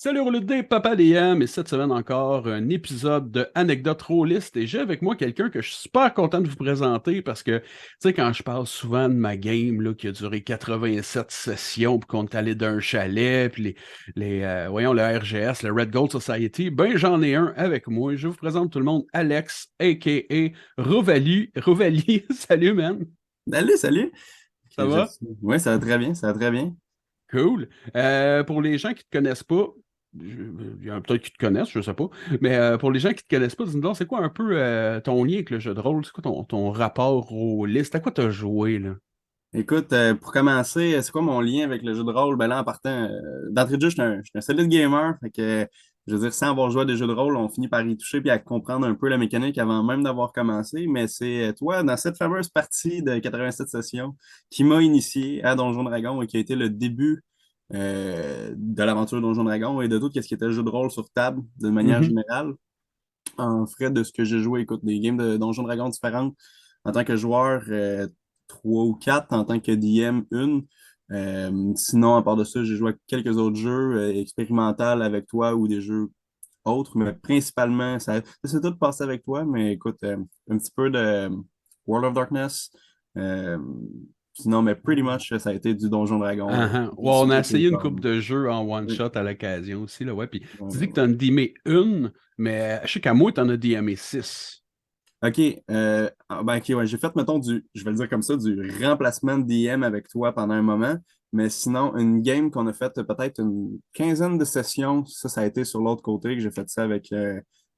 Salut Roulette, Papa DM, et cette semaine encore un épisode de Anecdote Rolliste et j'ai avec moi quelqu'un que je suis super content de vous présenter parce que, tu sais, quand je parle souvent de ma game là, qui a duré 87 sessions puis qu'on est allé d'un chalet, puis voyons, le RGS, le Red Gold Society, ben j'en ai un avec moi. Je vous présente tout le monde, Alex, a.k.a. Rovali. Rovali, salut man, Salut, salut! ça va? Oui, ça va très bien, ça va très bien. Cool. Pour les gens qui te connaissent pas, il y en a peut-être qui te connaissent, je sais pas, mais pour les gens qui te connaissent pas, dis-nous donc, c'est quoi un peu ton lien avec le jeu de rôle? C'est quoi ton rapport aux listes? À quoi t'as joué, là? Écoute, pour commencer, c'est quoi mon lien avec le jeu de rôle? Ben là, en partant, d'entrée de jeu, je suis un solide gamer. Fait que, je veux dire, sans avoir joué à des jeux de rôle, on finit par y toucher puis à comprendre un peu la mécanique avant même d'avoir commencé. Mais c'est toi, dans cette fameuse partie de 87 sessions, qui m'a initié à Donjon Dragon et qui a été le début de l'aventure Donjon Dragon et de tout ce qui était jeu de rôle sur table de manière Mhm, générale. En frais de ce que j'ai joué. Écoute, des games de Donjons Dragons différentes en tant que joueur, trois ou quatre, en tant que DM, une. Sinon, à part de ça, j'ai joué à quelques autres jeux expérimentaux avec toi ou des jeux autres, mais principalement, ça s'est tout passé avec toi, mais écoute, un petit peu de World of Darkness. euh, Sinon, mais pretty much, ça a été du Donjon Dragon Ouais, on a de toutes les essayé une coupe formes. de jeux en Oui, one-shot à l'occasion aussi, là, ouais. Puis ouais, tu ouais, dis que ouais. t'en as DMé une, mais je sais qu'à moi, t'en as DMé six. OK. Ben, OK, ouais, j'ai fait, mettons, je vais le dire comme ça, du remplacement de DM avec toi pendant un moment. Mais sinon, une game qu'on a faite peut-être une quinzaine de sessions, ça a été sur l'autre côté, que j'ai fait ça avec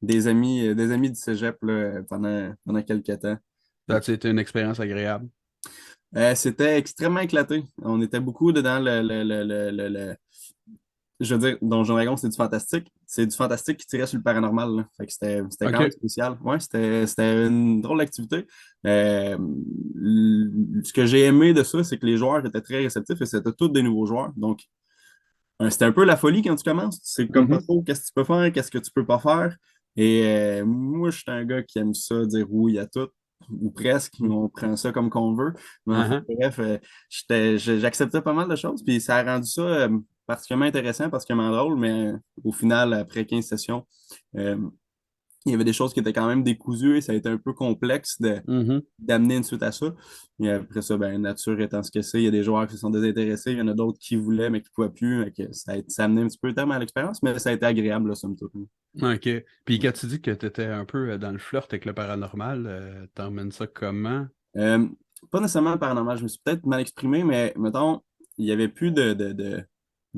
des amis du cégep là, pendant quelques temps. Ça a été une expérience agréable. C'était extrêmement éclaté. On était beaucoup dedans je veux dire, Donjon Dragon, c'est du fantastique. C'est du fantastique qui tirait sur le paranormal, là. Fait que c'était quand même OK. spécial. Ouais, c'était une drôle d'activité. Ce que j'ai aimé de ça, c'est que les joueurs étaient très réceptifs et c'était tous des nouveaux joueurs. Donc, c'était un peu la folie quand tu commences. Tu sais comme pas Mhm. trop qu'est-ce que tu peux faire, qu'est-ce que tu peux pas faire. Et moi, je suis un gars qui aime ça, dire oui à tout, ou presque. On prend ça comme qu'on veut. Mais enfin, Uh-huh. bref, j'acceptais pas mal de choses. Puis ça a rendu ça particulièrement intéressant, particulièrement drôle. Mais au final, après 15 sessions, euh, il y avait des choses qui étaient quand même décousues et ça a été un peu complexe Mhm. d'amener une suite à ça. Et après ça, ben, nature étant ce que c'est, il y a des joueurs qui se sont désintéressés, il y en a d'autres qui voulaient mais qui ne pouvaient plus. Fait que ça a amené un petit peu de temps à l'expérience, mais ça a été agréable, là, somme toute. OK. Puis quand tu dis que tu étais un peu dans le flirt avec le paranormal, t'emmènes ça comment? Euh, Pas nécessairement paranormal, je me suis peut-être mal exprimé, mais mettons, il n'y avait plus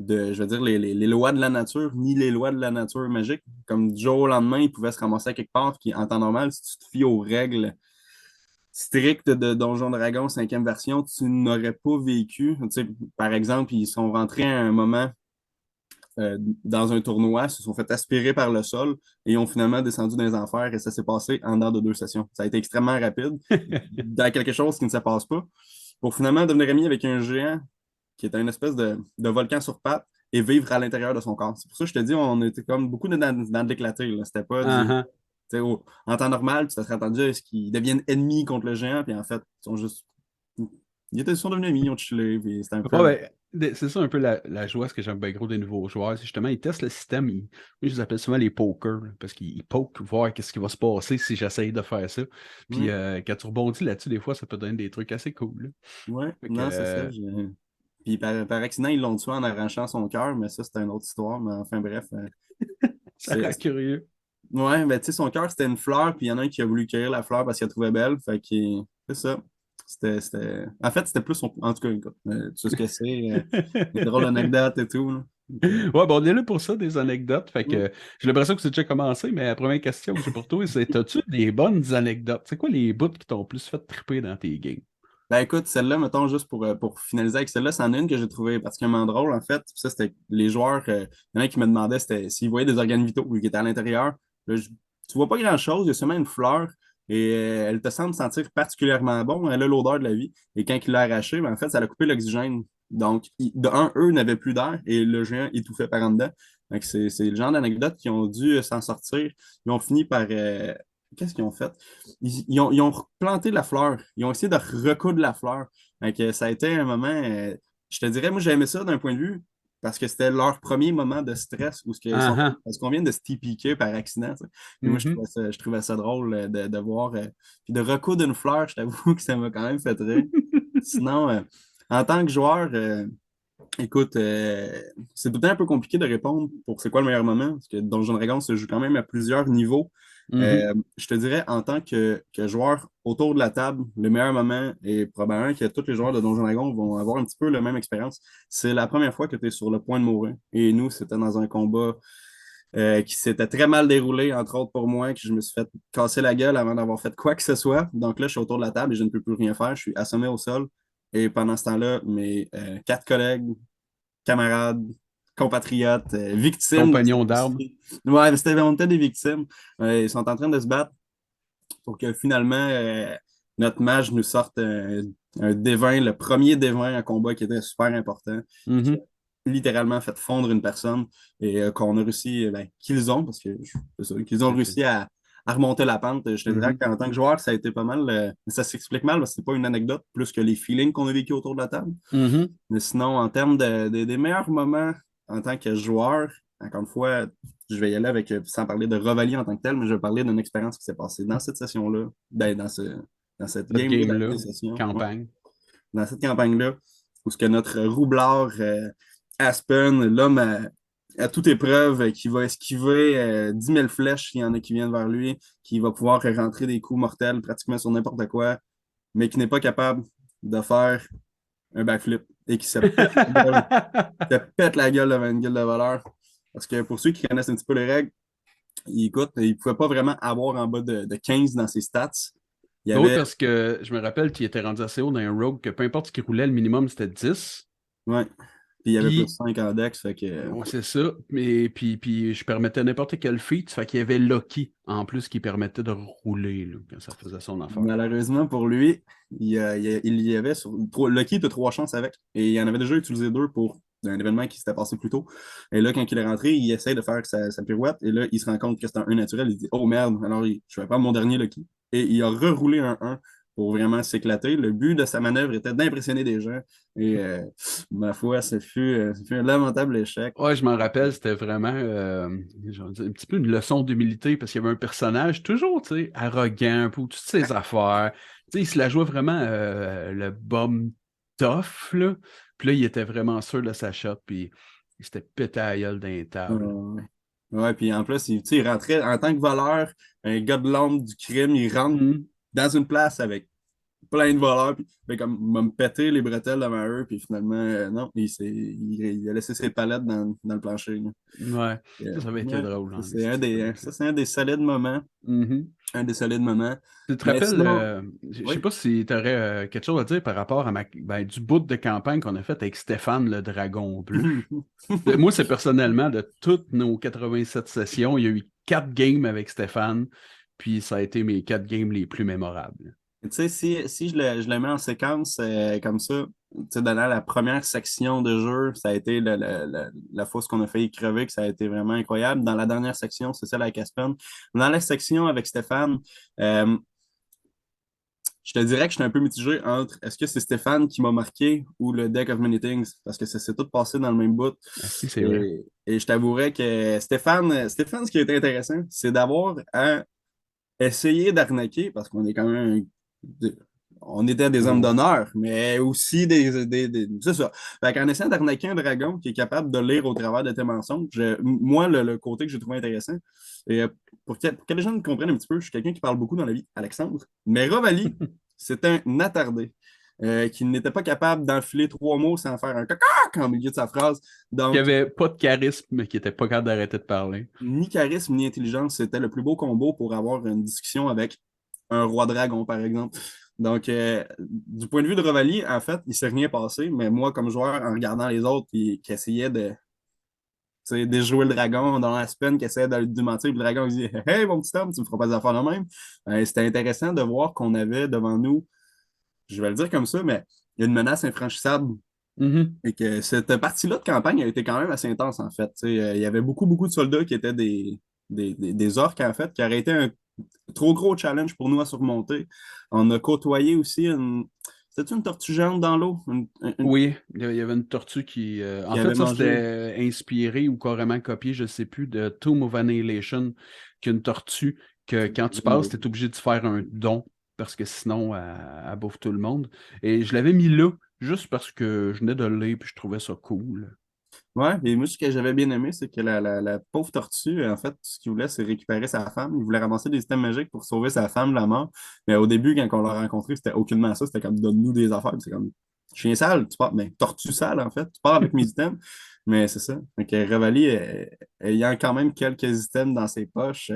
je veux dire, les lois de la nature, ni les lois de la nature magique. Comme du jour au lendemain, ils pouvaient se ramasser à quelque part, puis en temps normal, si tu te fies aux règles strictes de Donjon Dragon 5e version, tu n'aurais pas vécu. Tu sais, par exemple, ils sont rentrés à un moment dans un tournoi, se sont fait aspirer par le sol et ont finalement descendu dans les enfers et ça s'est passé en dedans de 2 sessions. Ça a été extrêmement rapide dans quelque chose qui ne se passe pas pour finalement devenir ami avec un géant qui est une espèce de volcan sur pattes et vivre à l'intérieur de son corps. C'est pour ça que je te dis, on était comme beaucoup dans de l'éclaté. Là. C'était pas du. Uh-huh. En temps normal, tu serais attendu à ce qu'ils deviennent ennemis contre le géant, puis en fait, ils sont juste. Ils sont devenus amis, ils ont chillé, puis c'était un Ouais, peu. ben, c'est ça un peu la joie, ce que j'aime bien gros des nouveaux joueurs. C'est justement, ils testent le système. Moi, je les appelle souvent les pokers, là, parce qu'ils pokent, voir qu'est-ce qui va se passer si j'essaye de faire ça. Puis Ouais, quand tu rebondis là-dessus, des fois, ça peut donner des trucs assez cool, là. ouais, Fait que, non, c'est ça. Puis par accident, ils l'ont tué en arrachant son cœur, mais ça, c'était une autre histoire. Mais enfin, bref, ça c'est. rend curieux. Ouais, ben, tu sais, son cœur, c'était une fleur, puis il y en a un qui a voulu cueillir la fleur parce qu'il la trouvait belle. Fait que, c'est ça. En fait, c'était plus En tout cas, écoute, tu sais ce que c'est. Des drôles d'anecdotes et tout, là. Donc, Ouais, bon, on est là pour ça, des anecdotes. Fait ouais. que j'ai l'impression que c'est déjà commencé, mais la première question que j'ai pour toi, c'est as-tu des bonnes anecdotes? C'est quoi les bouts qui t'ont plus fait triper dans tes games? Ben écoute, celle-là, mettons, juste pour finaliser avec celle-là, c'en est une que j'ai trouvée particulièrement drôle, en fait. Puis ça, c'était les joueurs. Il y en a qui me demandaient s'ils voyaient des organes vitaux qui étaient à l'intérieur. Là, tu vois pas grand-chose, il y a seulement une fleur et elle te semble sentir particulièrement bon. Elle a l'odeur de la vie. Et quand il l'a arraché, ben, en fait, ça a coupé l'oxygène. Donc, de un, eux n'avaient plus d'air et le géant étouffait par en dedans. Donc, c'est le genre d'anecdote qui ont dû s'en sortir. Ils ont fini par. Qu'est-ce qu'ils ont fait? Ils ont replanté la fleur. Ils ont essayé de recoudre la fleur. Donc, ça a été un moment. Je te dirais, moi, j'ai aimé ça d'un point de vue. parce que c'était leur premier moment de stress où Ah ah. parce qu'on vient de se TPK par accident. Tu sais. Puis moi, Mhm. je trouvais ça drôle de voir. Puis de recoudre une fleur, je t'avoue que ça m'a quand même fait rire. Sinon, en tant que joueur, écoute, c'est tout le temps un peu compliqué de répondre pour c'est quoi le meilleur moment, parce que Donjon Dragon se joue quand même à plusieurs niveaux. Mhm. Je te dirais, en tant que joueur autour de la table, le meilleur moment, et probablement que tous les joueurs de Donjon Dragon vont avoir un petit peu la même expérience, c'est la première fois que tu es sur le point de mourir. Et nous, c'était dans un combat qui s'était très mal déroulé, entre autres pour moi, que je me suis fait casser la gueule avant d'avoir fait quoi que ce soit. Donc là, je suis autour de la table et je ne peux plus rien faire. Je suis assommé au sol. Et pendant ce temps-là, mes quatre collègues, camarades, compatriotes, victimes de Compagnon cette d'armes. industrie. Ouais, mais on était des victimes. Ils sont en train de se battre pour que finalement notre match nous sorte un D20, le premier D20 en combat qui était super important, qui a Mhm. littéralement fait fondre une personne et qu'on a réussi, qu'ils ont, parce que c'est ça, qu'ils ont réussi à remonter la pente. Je te dirais Mhm. qu'en tant que joueur, ça a été pas mal, ça s'explique mal parce que c'est pas une anecdote plus que les feelings qu'on a vécu autour de la table. Mhm. Mais sinon, en termes des meilleurs moments en tant que joueur, encore une fois, je vais y aller avec, sans parler de Revalie en tant que tel, mais je vais parler d'une expérience qui s'est passée dans cette session-là, dans cette Cette game-là game-là, des sessions, ouais, campagne. dans cette campagne-là, où ce que notre roublard Aspen, l'homme à toute épreuve, qui va esquiver 10 000 flèches s'il y en a qui viennent vers lui, qui va pouvoir rentrer des coups mortels pratiquement sur n'importe quoi, mais qui n'est pas capable de faire un backflip et qui se pète la gueule devant une gueule de voleurs. Parce que pour ceux qui connaissent un petit peu les règles, écoute, il ne pouvait pas vraiment avoir en bas de 15 dans ses stats. Il y Ben oui, avait, parce que je me rappelle qu'il était rendu assez haut dans un rogue que peu importe ce qui roulait, le minimum c'était 10. ouais, puis il y avait plus Puis, 5 en dex, fait que ouais, c'est ça. Mais, puis je permettais n'importe quel feat. Fait qu'il y avait Loki en plus qui permettait de rouler là, quand ça faisait son affaire. malheureusement pour lui, il y avait Lucky a 3 chances avec. Et il en avait déjà utilisé 2 pour un événement qui s'était passé plus tôt. Et là, quand il est rentré, il essaie de faire sa pirouette. Et là, il se rend compte que c'est un 1 naturel. Il dit oh merde, alors je vais prendre mon dernier Lucky. Et il a reroulé un 1 pour vraiment s'éclater. Le but de sa manœuvre était d'impressionner des gens. Et ma foi, ce fut un lamentable échec. Ouais, je m'en rappelle, c'était vraiment je vais dire, un petit peu une leçon d'humilité parce qu'il y avait un personnage toujours, tu sais, arrogant pour toutes ses affaires. Tu sais, il se la jouait vraiment le bum tough, là. Puis là, il était vraiment sûr de sa shot, puis il s'était pété à la gueule d'un table. Ouais, ouais, puis en plus, tu sais, il rentrait en tant que voleur, un gars de l'ombre du crime, il rentre Mhm. dans une place avec plein de voleurs, puis il fait comme me péter les bretelles devant eux, puis finalement, non, il a laissé ses palettes dans le plancher. Là. Ouais, ça avait été Ouais, drôle, ça, hein, ça, c'est un des solides moments. Mhm. Un des solides moments. Tu te Mais rappelles, sinon, je sais oui. pas si tu aurais quelque chose à dire par rapport à du bout de campagne qu'on a fait avec Stéphane le Dragon Bleu. Moi, c'est personnellement, de toutes nos 87 sessions, il y a eu 4 games avec Stéphane, puis ça a été mes 4 games les plus mémorables. Tu sais, si je le mets en séquence comme ça, tu sais, dans la première section de jeu, ça a été la fois où on a failli crever, que ça a été vraiment incroyable. Dans la dernière section, c'est celle avec Aspen. Dans la section avec Stéphane, euh, je te dirais que je suis un peu mitigé entre est-ce que c'est Stéphane qui m'a marqué ou le Deck of Many Things, parce que ça s'est tout passé dans le même bout. Ah, si, c'est vrai. Et je t'avouerais que Stéphane, ce qui est intéressant, c'est d'avoir à essayer d'arnaquer, parce qu'on est quand même on était des hommes Oh. d'honneur, mais aussi c'est ça. Fait qu'en essayant d'arnaquer un dragon qui est capable de lire au travers de tes mensonges, moi, le côté que j'ai trouvé intéressant, et pour que les gens comprennent un petit peu, je suis quelqu'un qui parle beaucoup dans la vie, Alexandre, mais Rovali, c'est un attardé. Qui n'était pas capable d'enfiler 3 mots sans faire un caca en milieu de sa phrase. Qui Donc, avait pas de charisme, mais qui était pas capable d'arrêter de parler. ni charisme ni intelligence, c'était le plus beau combo pour avoir une discussion avec un roi dragon, par exemple. Donc, du point de vue de Revali, en fait, il ne s'est rien passé, mais moi, comme joueur, en regardant les autres qui essayaient de jouer le dragon dans la semaine, qui essayaient de le démentir, puis le dragon il dit hey, mon petit homme, tu ne me feras pas des affaires de même. C'était intéressant de voir qu'on avait devant nous, je vais le dire comme ça, mais il y a une menace infranchissable Mhm. et que cette partie-là de campagne a été quand même assez intense, en fait. Il y avait beaucoup, beaucoup de soldats qui étaient des orques, en fait, qui auraient été un trop gros challenge pour nous à surmonter. On a côtoyé aussi C'était une tortue géante dans l'eau Oui, il y avait une tortue qui. En qui avait fait, ça, mangé. c'était inspiré ou carrément copié, je ne sais plus, de Tomb of Annihilation, qu'une tortue que quand tu passes, tu es obligé de faire un don parce que sinon, elle bouffe tout le monde. Et je l'avais mis là, juste parce que je venais de le lire et je trouvais ça cool. Ouais, et moi, ce que j'avais bien aimé, c'est que la pauvre tortue, en fait, ce qu'il voulait, c'est récupérer sa femme. Il voulait ramasser des systèmes magiques pour sauver sa femme de la mort. Mais au début, quand on l'a rencontré, c'était aucunement ça. C'était comme donne-nous des affaires. Puis c'est comme chien sale, tu pars, mais tortue sale, en fait. Tu pars avec mes items. Mais c'est ça. Donc, Revali, ayant quand même quelques items dans ses poches,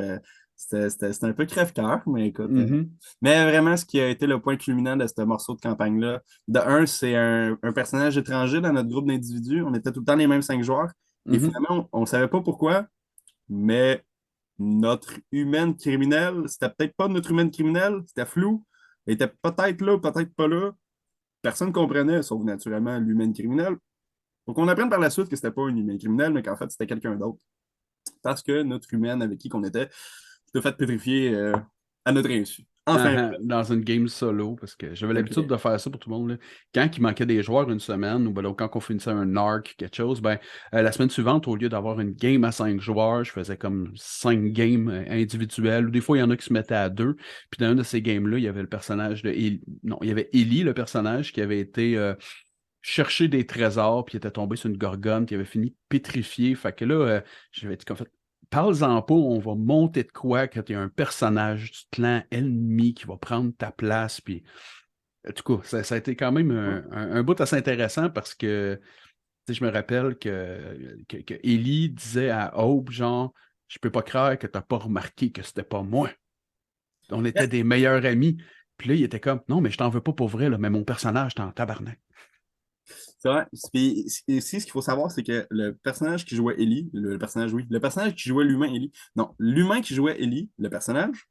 c'était un peu crève-cœur, mais écoute. Mhm, Mais vraiment, ce qui a été le point culminant de ce morceau de campagne-là, de un, c'est un personnage étranger dans notre groupe d'individus. On était tout le temps les mêmes 5 joueurs. Et mhm. finalement, on ne savait pas pourquoi, mais notre humaine criminelle, c'était peut-être pas notre humaine criminelle, c'était flou. Elle était peut-être là, peut-être pas là. Personne ne comprenait, sauf naturellement l'humaine criminelle. Donc, on apprenne par la suite que c'était pas une humaine criminelle, mais qu'en fait, c'était quelqu'un d'autre. Parce que notre humaine avec qui qu'on était, s'était fait pétrifier à notre insu. Enfin, Dans une game solo, parce que j'avais l'habitude ok. de faire ça pour tout le monde. Là. Quand il manquait des joueurs une semaine, ou ben, là, quand on finissait un arc, quelque chose, ben, la semaine suivante, au lieu d'avoir une game à 5 joueurs, je faisais comme 5 games individuelles, ou des fois, il y en a qui se mettaient à deux. Puis dans une de ces games-là, il y avait le personnage de non, il y avait Ellie, le personnage qui avait été chercher des trésors, puis il était tombé sur une gorgone, puis il avait fini pétrifié. Fait que là, j'avais dit, en fait, parle-en pas, on va monter de quoi quand il y a un personnage du clan ennemi qui va prendre ta place. Puis, en tout cas, ça a été quand même un bout assez intéressant parce que tu sais, je me rappelle que Ellie disait à Hope, genre, je peux pas croire que t'as pas remarqué que c'était pas moi. On était des meilleurs amis. Puis là, il était comme, non, mais je t'en veux pas pour vrai, là, mais mon personnage, t'es en tabarnak. C'est vrai. Puis, ici, ce qu'il faut savoir, c'est que le personnage qui jouait Ellie, le personnage, oui, le personnage qui jouait l'humain Ellie, non, l'humain qui jouait Ellie, le personnage,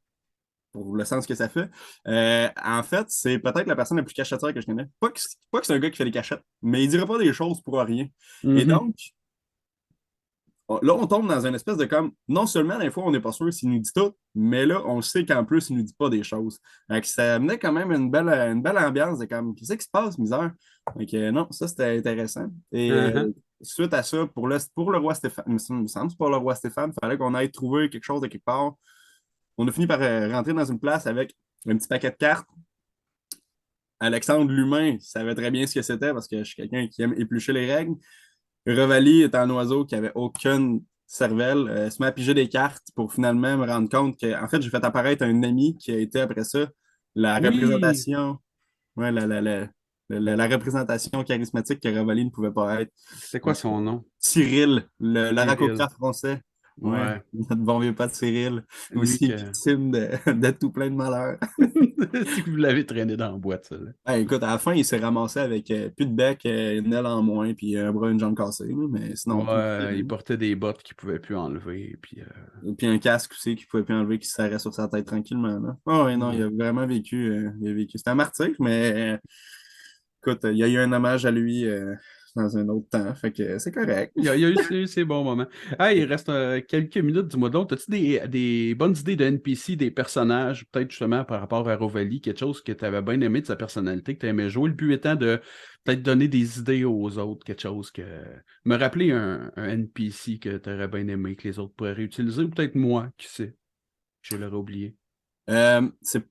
pour le sens que ça fait, en fait, c'est peut-être la personne la plus cachetière que je connais. Pas que c'est un gars qui fait des cachettes, mais il dirait pas des choses pour rien. Et Mhm. donc, là, on tombe dans une espèce de comme, non seulement des fois, on n'est pas sûr s'il nous dit tout, mais là, on sait qu'en plus, il nous dit pas des choses. Donc, ça amenait quand même une belle ambiance de comme, qu'est-ce qui se passe, misère? Donc, non, ça, c'était intéressant. Et Uh-huh. suite à ça, pour le roi Stéphane, il me semble que c'est pour le roi Stéphane, il fallait qu'on aille trouver quelque chose de quelque part. On a fini par rentrer dans une place avec un petit paquet de cartes. Alexandre, l'humain, savait très bien ce que c'était parce que je suis quelqu'un qui aime éplucher les règles. Revali est un oiseau qui avait aucune cervelle, se met à piger des cartes pour finalement me rendre compte que, en fait, j'ai fait apparaître un ami qui a été après ça la Oui, représentation, ouais, la représentation charismatique que Revali ne pouvait pas être. c'était quoi Donc, son nom? Cyril, Cyril. l'aracocrate français. Ouais, Ouais. notre bon vieux pas de Cyril, Lui aussi que. victime de tout plein de malheurs. Si vous l'avez traîné dans la boîte, ça. Là. Ouais, écoute, à la fin, il s'est ramassé avec plus de bec, une aile en moins, puis un bras, une jambe cassée, là, mais sinon, tout était Ouais, il bien. portait des bottes qu'il pouvait plus enlever. Puis, Et puis un casque aussi qu'il pouvait plus enlever qui se serrait sur sa tête tranquillement. Là. Oh, ouais, non, il ouais. a vraiment vécu. Il a vécu. C'était un martyr, mais écoute, il y a eu un hommage à lui dans un autre temps. Fait que c'est correct. Il y a eu ces bons moments. Ah, il reste quelques minutes, dis-moi donc. As-tu des bonnes idées de NPC, des personnages, peut-être justement par rapport à Rovali, quelque chose que tu avais bien aimé de sa personnalité, que tu aimais jouer? Le but étant de peut-être donner des idées aux autres, quelque chose que. Me rappeler un NPC que tu aurais bien aimé, que les autres pourraient réutiliser, ou peut-être moi, qui sait, que je l'aurais oublié. C'est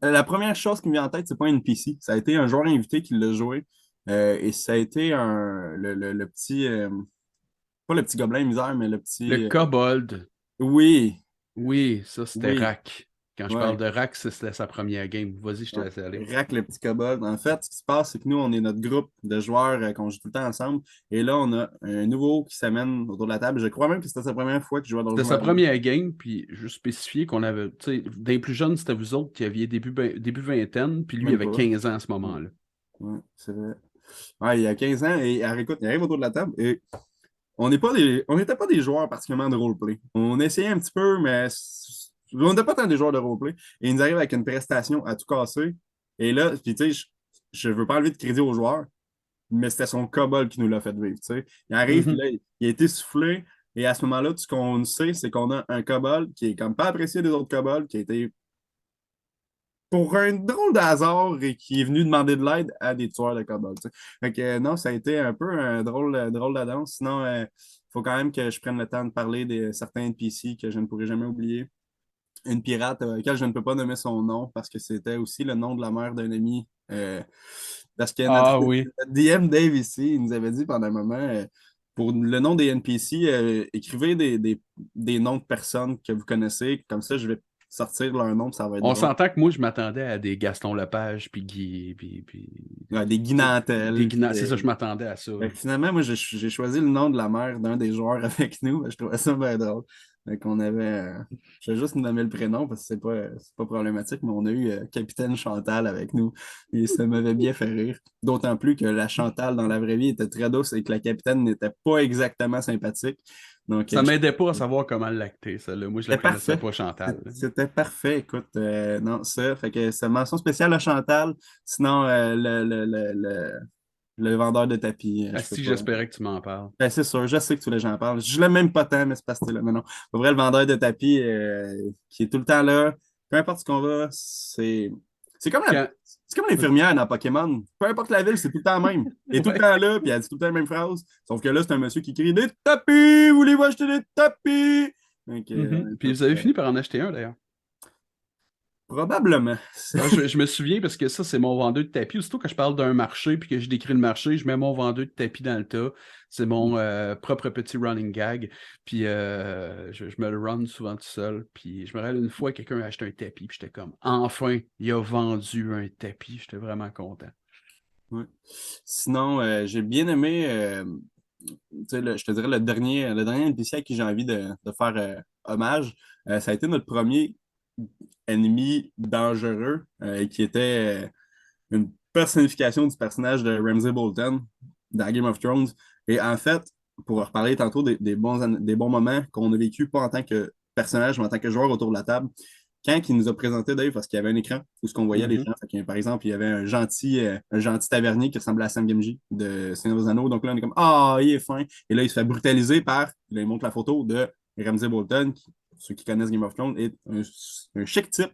la première chose qui me vient en tête, c'est pas un NPC. Ça a été un joueur invité qui l'a joué. Et ça a été le petit. Pas le petit gobelin misère, mais le Le petit. Kobold. Oui, Oui, ça c'était oui. Rack. Quand je parle Ouais. de Rack, c'était sa première game. Vas-y, je te Ouais. laisse aller. Rack, le petit kobold. En fait, ce qui se passe, c'est que nous, on est notre groupe de joueurs qu'on joue tout le temps ensemble. Et là, on a un nouveau qui s'amène autour de la table. Je crois même que c'était sa première fois qu'il jouait dans le C'était jeu sa Dragon. première game, puis juste spécifier qu'on avait, tu sais, des plus jeunes, c'était vous autres qui aviez début vingtaine, puis lui Même avait pas. 15 ans à ce Ouais, moment-là. ouais, c'est vrai. Ouais, il y a 15 ans, et alors, écoute, il arrive autour de la table et on n'était pas des joueurs particulièrement de roleplay. On essayait un petit peu, mais on n'était pas tant des joueurs de roleplay. Et il nous arrive avec une prestation à tout casser. Et là, puis tu sais, je ne veux pas enlever de crédit aux joueurs, mais c'était son kobold qui nous l'a fait vivre. Tu sais. Il arrive, puis Mhm. là, il a été soufflé, et à ce moment-là, tout ce qu'on sait, c'est qu'on a un kobold qui est comme pas apprécié des autres kobolds, qui a été pour un drôle de hasard et qui est venu demander de l'aide à des tueurs de kobolds. Tu sais. Fait que non, ça a été un peu un drôle de danse. Sinon, il faut quand même que je prenne le temps de parler de certains NPC que je ne pourrai jamais oublier. Une pirate auquel je ne peux pas nommer son nom parce que c'était aussi le nom de la mère d'un ami. Parce que Ah oui. notre DM Dave ici, il nous avait dit pendant un moment, pour le nom des NPC, écrivez des noms de personnes que vous connaissez. Comme ça, je vais sortir leur nom, ça va être On drôle. s'entend que moi, je m'attendais à des Gaston Lepage, puis Guy, puis Ouais, des tu sais, des Guinantels. C'est ça, je m'attendais à ça. Fait que finalement, moi, j'ai choisi le nom de la mère d'un des joueurs avec nous. Je trouvais ça bien drôle. Fait qu'on avait. Je vais juste nous nommer le prénom parce que c'est pas problématique, mais on a eu Capitaine Chantal avec nous. Et ça m'avait bien fait rire. D'autant plus que la Chantal dans la vraie vie était très douce et que la capitaine n'était pas exactement sympathique. Donc, Ça m'aidait pas à savoir comment l'acter, ça, là. Moi, je la c'était connaissais parfait. pas, Chantal. C'était parfait. Écoute, non, ça. Fait que c'est mention spéciale à Chantal. Sinon, le vendeur de tapis, je peux Si pas. j'espérais que tu m'en parles. Ben, c'est sûr, je sais que tous les gens en parlent. Je l'aime même pas tant, mais c'est parce que c'est là. Mais non. Pour vrai, le vendeur de tapis qui est tout le temps là, peu importe ce qu'on va, c'est comme Quand... c'est comme l'infirmière dans Pokémon. Peu importe la ville, c'est tout le temps même. Elle est tout le Ouais. temps là, puis elle dit tout le temps la même phrase. Sauf que là, c'est un monsieur qui crie des tapis! Voulez-vous acheter des tapis? Donc, Mhm. Puis écoute, vous avez fini par en acheter un, d'ailleurs. probablement. Ah, je me souviens parce que ça, c'est mon vendeur de tapis. Aussitôt que je parle d'un marché puis que je décris le marché, je mets mon vendeur de tapis dans le tas. C'est mon propre petit running gag. Puis je me le run souvent tout seul. Puis je me rappelle une fois, quelqu'un a acheté un tapis. Puis j'étais comme, enfin, il a vendu un tapis. J'étais vraiment content. Ouais. Sinon, j'ai bien aimé, tu sais, je te dirais, le dernier NPC à qui j'ai envie de faire hommage, ça a été notre premier ennemi dangereux, qui était une personnification du personnage de Ramsay Bolton dans Game of Thrones. Et en fait, pour reparler tantôt des bons moments qu'on a vécu, pas en tant que personnage, mais en tant que joueur autour de la table, quand il nous a présenté Dave, parce qu'il y avait un écran où ce qu'on voyait les Mhm. gens, fait que, par exemple, il y avait un gentil tavernier qui ressemblait à Sam Gamgee de Seigneur des Anneaux. Donc là, on est comme ah, il est fin. Et là, il se fait brutaliser par, là, il montre la photo de Ramsay Bolton, qui, pour ceux qui connaissent Game of Thrones, est un chic type,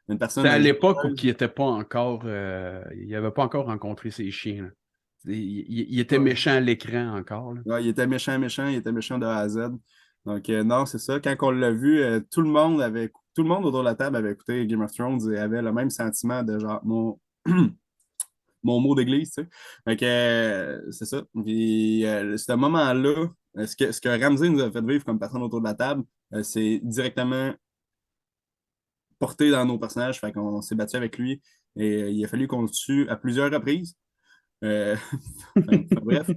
une C'était personne à l'époque où religieuse. il n'avait pas encore rencontré ses chiens, là. Il était méchant à l'écran encore, là. Ouais, il était méchant, méchant, il était méchant de A à Z. Donc, non, c'est ça. Quand on l'a vu, tout le monde autour de la table avait écouté Game of Thrones et avait le même sentiment de genre, mon mot d'église, tu sais. Fait que, c'est ça. Puis, ce moment-là, ce que Ramsey nous a fait vivre comme personne autour de la table, c'est directement porté dans nos personnages. Fait qu'on s'est battu avec lui et il a fallu qu'on le tue à plusieurs reprises. Euh, bref,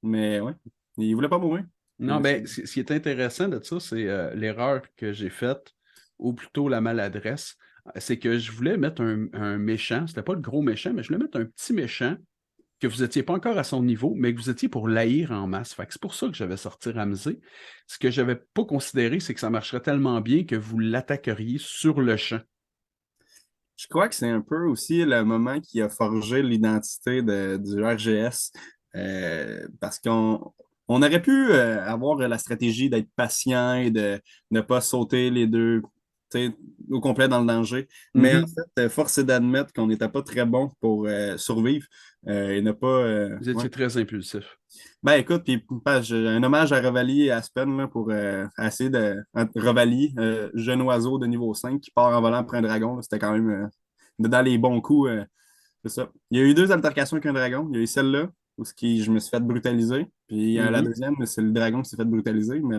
mais ouais, il voulait pas mourir. Non, ben, ce qui est intéressant de ça, c'est l'erreur que j'ai faite, ou plutôt la maladresse. C'est que je voulais mettre un méchant, c'était pas le gros méchant, mais je voulais mettre un petit méchant que vous étiez pas encore à son niveau, mais que vous étiez pour l'haïr en masse. Fait que c'est pour ça que j'avais sorti Ramsey. Ce que j'avais pas considéré, c'est que ça marcherait tellement bien que vous l'attaqueriez sur le champ. Je crois que c'est un peu aussi le moment qui a forgé l'identité du RGS, parce qu'on aurait pu avoir la stratégie d'être patient et de ne pas sauter les deux, tu sais, au complet dans le danger. Mais en Mhm. fait, force est d'admettre qu'on n'était pas très bon pour survivre et ne pas. Vous Ouais. étiez très impulsif. Ben écoute, puis j'ai un hommage à Revali et Aspen là, pour essayer de. Revali, jeune oiseau de niveau 5 qui part en volant après un dragon. Là. C'était quand même dans les bons coups. C'est ça. Il y a eu deux altercations avec un dragon. Il y a eu celle-là, où je me suis fait brutaliser. Puis la Mhm. deuxième, c'est le dragon qui s'est fait brutaliser, mais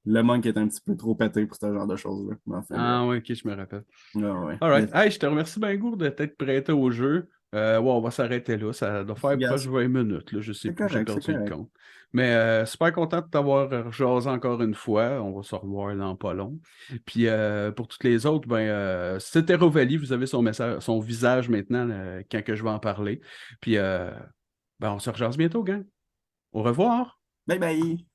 le monk est un petit peu trop pété pour ce genre de choses-là. Mais enfin, bref. Ah oui, ok, je me rappelle. Ah, ouais. All Mais right. Hey, je te remercie bien, Gourde, de t'être prêté au jeu. Ouais, on va s'arrêter là. Ça doit faire gars, proche de 20 minutes. Là. Je sais c'est plus, j'ai correct, c'est perdu le correct. compte. Mais super content de t'avoir jasé encore une fois. On va se revoir dans pas long. Puis pour toutes les autres, ben, c'était Rovalie. Vous avez son message, son visage maintenant quand que je vais en parler. Puis ben, on se rejase bientôt, gang. Au revoir. Bye bye!